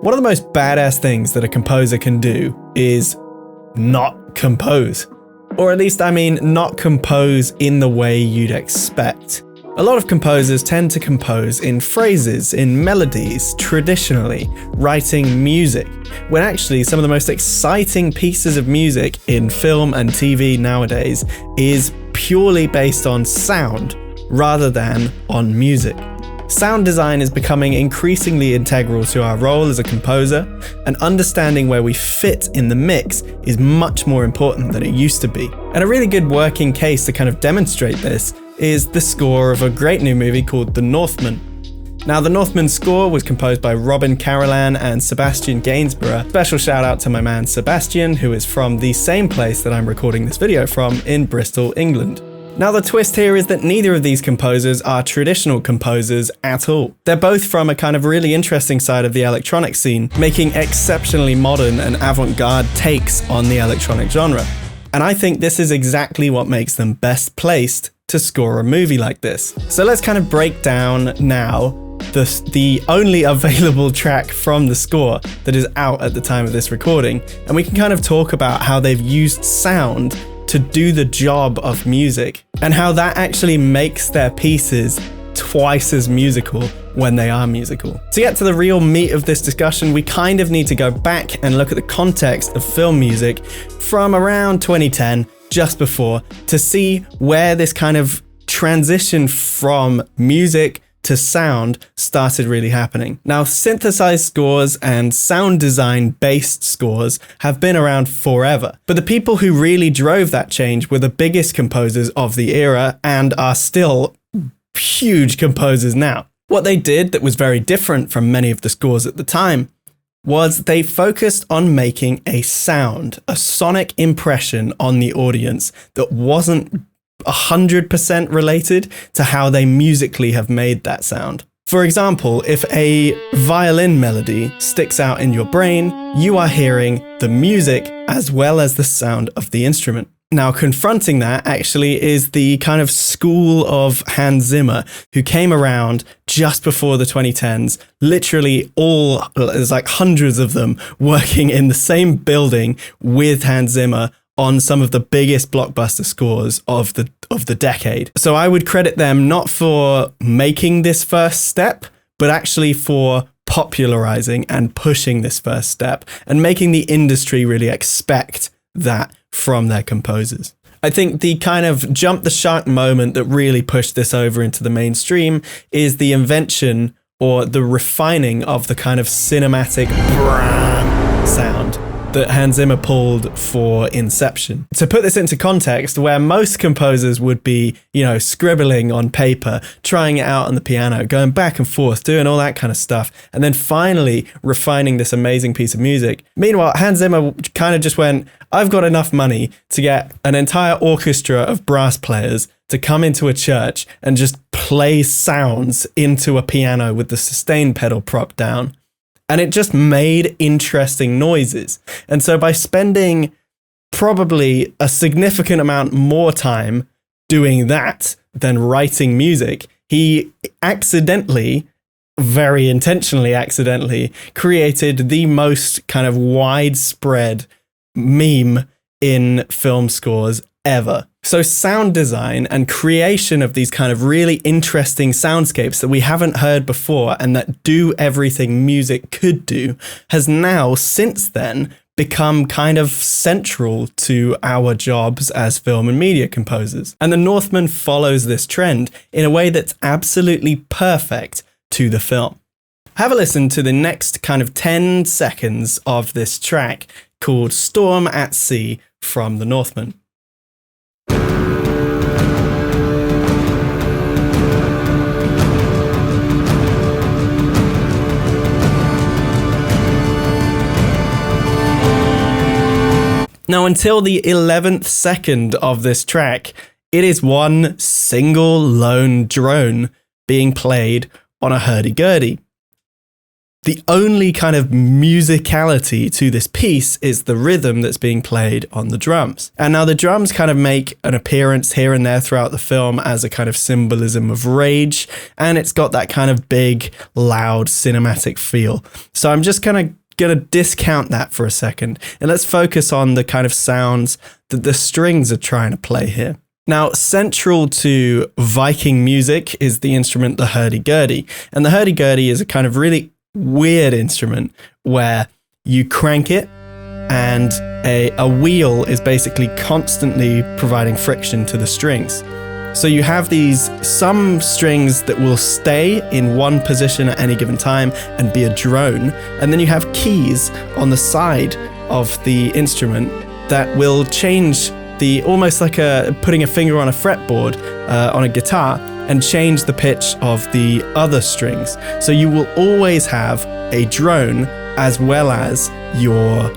One of the most badass things that a composer can do is not compose. Or at least, I mean, not compose in the way you'd expect. A lot of composers tend to compose in phrases, in melodies, traditionally, writing music, when actually some of the most exciting pieces of music in film and TV nowadays is purely based on sound rather than on music. Sound design is becoming increasingly integral to our role as a composer, and understanding where we fit in the mix is much more important than it used to be. And a really good working case to kind of demonstrate this is the score of a great new movie called The Northman. Now, the Northmen Score was composed by Robin Carolan and Sebastian Gainsborough. Special shout out to my man Sebastian, who is from the same place that I'm recording this video from in Bristol, England. Now, the twist here is that neither of these composers are traditional composers at all. They're both from a kind of really interesting side of the electronic scene, making exceptionally modern and avant-garde takes on the electronic genre. And I think this is exactly what makes them best placed to score a movie like this. So let's kind of break down now the only available track from the score that is out at the time of this recording, and we can kind of talk about how they've used sound to do the job of music, and how that actually makes their pieces twice as musical when they are musical. To get to the real meat of this discussion, we kind of need to go back and look at the context of film music from around 2010, just before, to see where this kind of transition from music to sound started really happening. Now, synthesized scores and sound design based scores have been around forever, but the people who really drove that change were the biggest composers of the era and are still huge composers now. What they did that was very different from many of the scores at the time was they focused on making a sound, a sonic impression on the audience that wasn't 100% related to how they musically have made that sound. For example, if a violin melody sticks out in your brain, you are hearing the music as well as the sound of the instrument. Now, confronting that actually is the kind of school of Hans Zimmer, who came around just before the 2010s, literally there's like hundreds of them working in the same building with Hans Zimmer on some of the biggest blockbuster scores of the decade. So I would credit them not for making this first step, but actually for popularizing and pushing this first step and making the industry really expect that from their composers. I think the kind of jump the shark moment that really pushed this over into the mainstream is the invention or the refining of the kind of cinematic sound that Hans Zimmer pulled for Inception. To put this into context, where most composers would be, scribbling on paper, trying it out on the piano, going back and forth, doing all that kind of stuff, and then finally refining this amazing piece of music. Meanwhile, Hans Zimmer kind of just went, I've got enough money to get an entire orchestra of brass players to come into a church and just play sounds into a piano with the sustain pedal propped down. And it just made interesting noises. And so by spending probably a significant amount more time doing that than writing music, he very intentionally accidentally, created the most kind of widespread meme in film scores ever. So sound design and creation of these kind of really interesting soundscapes that we haven't heard before and that do everything music could do has now, since then, become kind of central to our jobs as film and media composers. And the Northman follows this trend in a way that's absolutely perfect to the film. Have a listen to the next kind of 10 seconds of this track called Storm at Sea from the Northman. Now, until the 11th second of this track, it is one single lone drone being played on a hurdy-gurdy. The only kind of musicality to this piece is the rhythm that's being played on the drums. And now the drums kind of make an appearance here and there throughout the film as a kind of symbolism of rage, and it's got that kind of big, loud, cinematic feel. So I'm just gonna discount that for a second, and let's focus on the kind of sounds that the strings are trying to play here. Now, central to Viking music is the instrument, the hurdy-gurdy. And the hurdy-gurdy is a kind of really weird instrument where you crank it and a wheel is basically constantly providing friction to the strings. So you have some strings that will stay in one position at any given time and be a drone, and then you have keys on the side of the instrument that will change almost like putting a finger on a fretboard on a guitar and change the pitch of the other strings. So you will always have a drone as well as your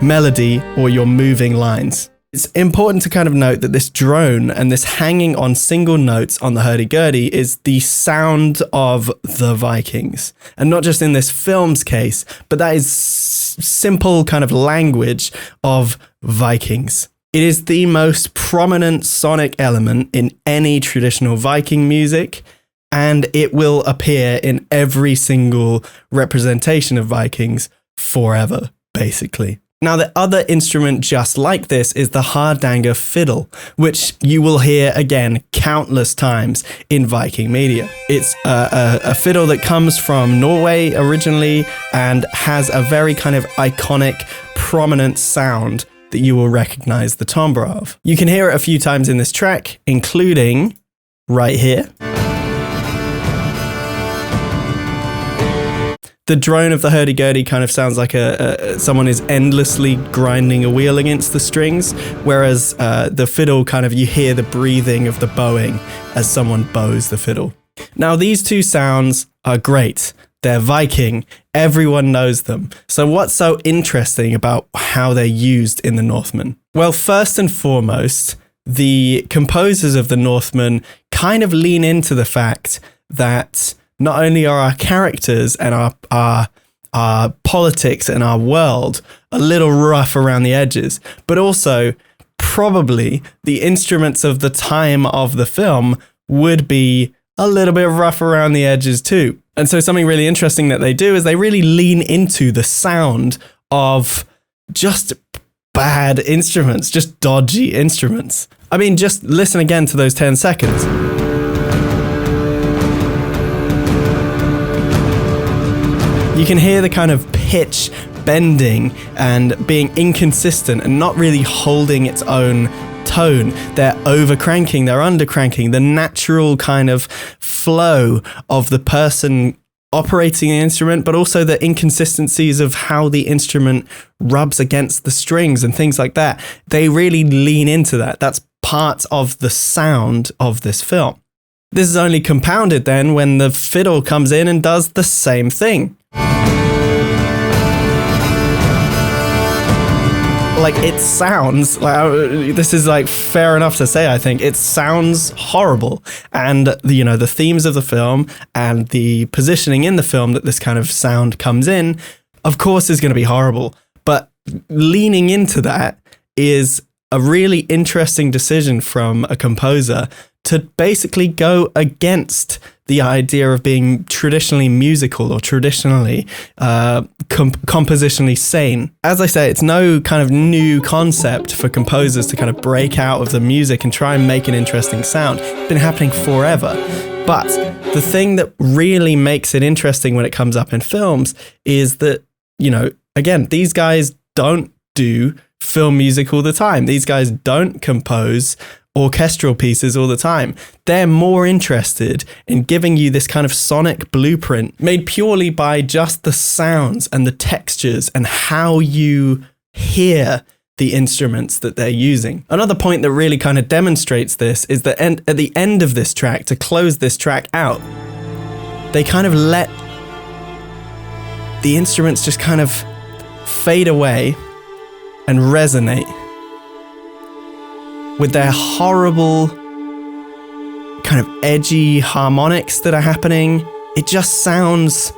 melody or your moving lines. It's important to kind of note that this drone and this hanging on single notes on the hurdy-gurdy is the sound of the Vikings. And not just in this film's case, but that is simple kind of language of Vikings. It is the most prominent sonic element in any traditional Viking music, and it will appear in every single representation of Vikings forever, basically. Now, the other instrument just like this is the hardanger fiddle, which you will hear again countless times in Viking media. It's a fiddle that comes from Norway originally and has a very kind of iconic, prominent sound that you will recognize the timbre of. You can hear it a few times in this track, including right here. The drone of the hurdy-gurdy kind of sounds like someone is endlessly grinding a wheel against the strings, whereas the fiddle kind of, you hear the breathing of the bowing as someone bows the fiddle. Now, these two sounds are great. They're Viking. Everyone knows them. So what's so interesting about how they're used in the Northmen? Well, first and foremost, the composers of the Northmen kind of lean into the fact that not only are our characters and our politics and our world a little rough around the edges, but also probably the instruments of the time of the film would be a little bit rough around the edges too. And so something really interesting that they do is they really lean into the sound of just bad instruments, just dodgy instruments. I mean, just listen again to those 10 seconds. You can hear the kind of pitch bending and being inconsistent and not really holding its own tone. They're over cranking, they're under cranking, the natural kind of flow of the person operating the instrument, but also the inconsistencies of how the instrument rubs against the strings and things like that. They really lean into that. That's part of the sound of this film. This is only compounded then when the fiddle comes in and does the same thing. Like, it sounds like, this is like fair enough to say, I think it sounds horrible. And the themes of the film and the positioning in the film that this kind of sound comes in, of course, is going to be horrible. But leaning into that is a really interesting decision from a composer to basically go against the idea of being traditionally musical or traditionally compositionally sane. As I say, it's no kind of new concept for composers to kind of break out of the music and try and make an interesting sound. It's been happening forever. But the thing that really makes it interesting when it comes up in films is that, again, these guys don't do film music all the time. These guys don't compose orchestral pieces all the time. They're more interested in giving you this kind of sonic blueprint made purely by just the sounds and the textures and how you hear the instruments that they're using. Another point that really kind of demonstrates this is that at the end of this track, to close this track out, they kind of let the instruments just kind of fade away and resonate with their horrible kind of edgy harmonics that are happening. It just sounds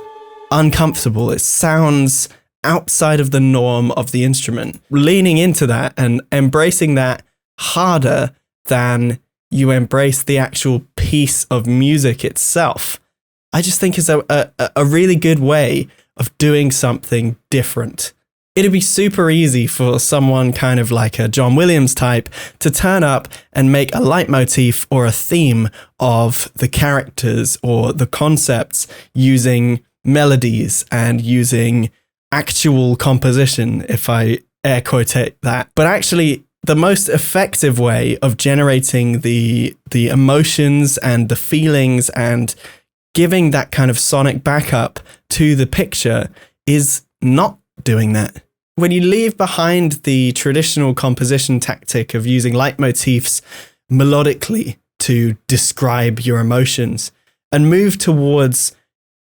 uncomfortable. It sounds outside of the norm of the instrument. Leaning into that and embracing that harder than you embrace the actual piece of music itself, I just think is a really good way of doing something different. It'd be super easy for someone kind of like a John Williams type to turn up and make a leitmotif or a theme of the characters or the concepts using melodies and using actual composition, if I air quotate that. But actually, the most effective way of generating the emotions and the feelings and giving that kind of sonic backup to the picture is not doing that. When you leave behind the traditional composition tactic of using leitmotifs melodically to describe your emotions and move towards,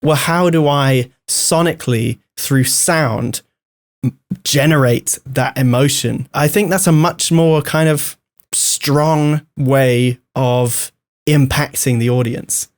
well, how do I sonically, through sound, generate that emotion? I think that's a much more kind of strong way of impacting the audience.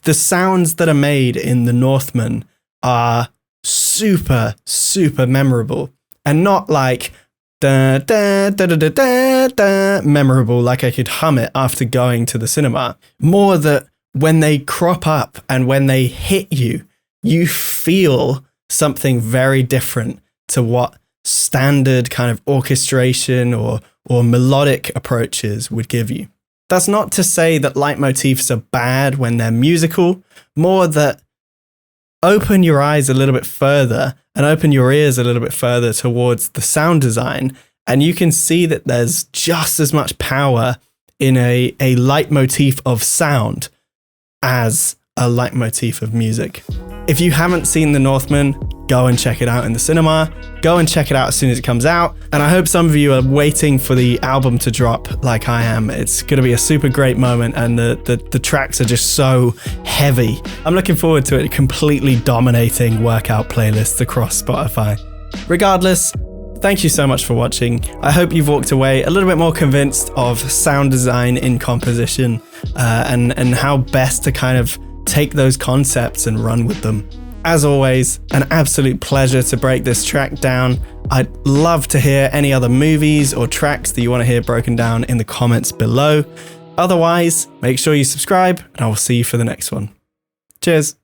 The sounds that are made in the Northmen are super, super memorable. And not like da, da, da, da, da, da, da, memorable, like I could hum it after going to the cinema. More that when they crop up and when they hit you, you feel something very different to what standard kind of orchestration or melodic approaches would give you. That's not to say that leitmotifs are bad when they're musical, more that open your eyes a little bit further and open your ears a little bit further towards the sound design, and you can see that there's just as much power in a leitmotif of sound as a leitmotif of music. If you haven't seen The Northman, go and check it out in the cinema. Go and check it out as soon as it comes out. And I hope some of you are waiting for the album to drop like I am. It's going to be a super great moment, and the tracks are just so heavy. I'm looking forward to it completely dominating workout playlists across Spotify. Regardless, thank you so much for watching. I hope you've walked away a little bit more convinced of sound design in composition and how best to kind of take those concepts and run with them. As always, an absolute pleasure to break this track down. I'd love to hear any other movies or tracks that you want to hear broken down in the comments below. Otherwise, make sure you subscribe, and I will see you for the next one. Cheers.